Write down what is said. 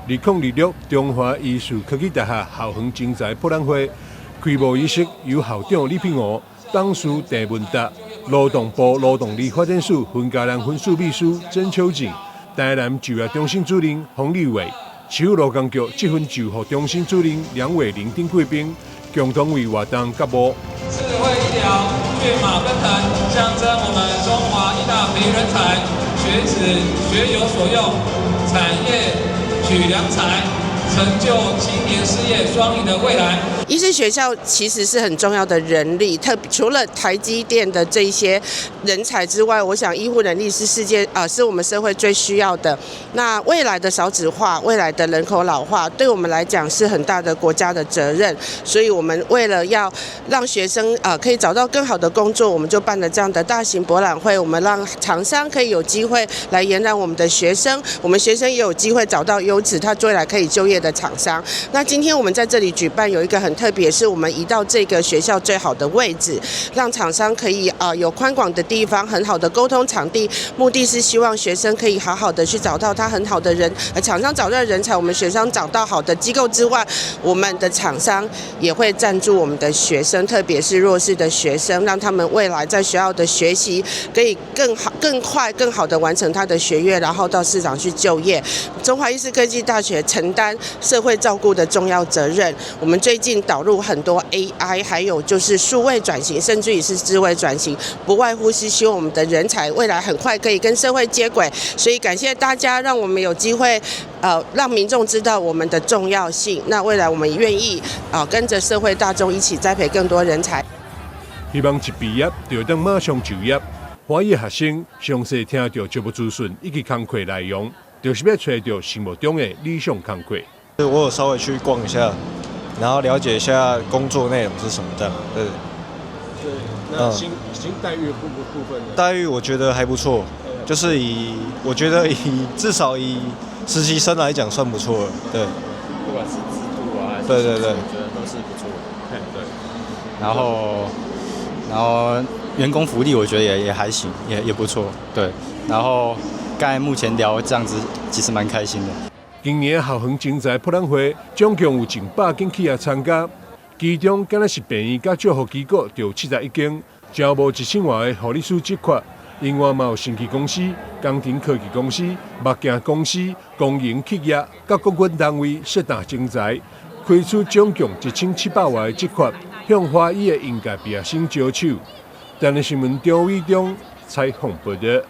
2026中華藝術科技大學校園徵才博覽會開幕儀式由校長李品湖、董事鄭文達、勞動部勞動力發展署分家人分署秘書曾秋靜、台南就業中心主任洪立偉、市府勞工局積分就學中心主任梁偉玲等貴賓共同為活動揭幕。智慧醫療躍馬奔騰，象徵我們中華醫大培育人才，學子學有所用，產業取良才，成就青年事業雙贏的未來。醫事學校其實是很重要的人力，除了台積電的這一些人才之外，我想醫護人力是是我們社會最需要的。那未來的少子化，未來的人口老化，對我們來講是很大的國家的責任。所以我們為了要讓學生可以找到更好的工作，我們就辦了這樣的大型博覽會。我們讓廠商可以有機會來延攬我們的學生，我們學生也有機會找到優質他未來可以就業的廠商。那今天我們在這裡舉辦有一個很特別，是我們移到這個學校最好的位置，讓廠商可以有寬廣的地方，很好的溝通場地。目的是希望學生可以好好的去找到他很好的人，廠商找到人才，我們學生找到好的機構之外，我們的廠商也會贊助我們的學生，特別是弱勢的學生，讓他們未來在學校的學習可以更好、更快、更好的完成他的學業，然後到市場去就業。中華醫事科技大學承擔社會照顧的重要責任。我們最近導入很多 AI， 還有就是數位轉型，甚至於是智慧轉型，不外乎是希望我們的人才未來很快可以跟社會接軌。所以感謝大家，讓我們有機會讓民眾知道我們的重要性。那未來我們願意跟着社會大眾一起栽培更多人才。希望一畢業就能馬上就業。歡喜的學生詳細聽到節目資訊以及工課內容，就是要找到心目中的理想工課。我有稍微去逛一下，然後了解一下工作內容是什麼這樣。對。對，那薪待遇部分呢？待遇我覺得還不錯，就是我覺得至少以實習生來講算不錯了。對。不管是制度啊，對，我覺得都是不錯的。對。然後員工福利我覺得也還行，也不錯。對。然後剛才目前聊這樣子，其實蠻開心的。今年校園徵才博覽會總共有100間企業參加，其中敢若是病院甲照護機構就71間，招募1000外個護理師職缺。另外嘛有生技公司、工程科技公司、物件公司、公營企業甲公軍單位設大徵才，開出總共1700外個職缺，向華醫的應屆畢業生招手。台南新聞張偉忠採訪報道。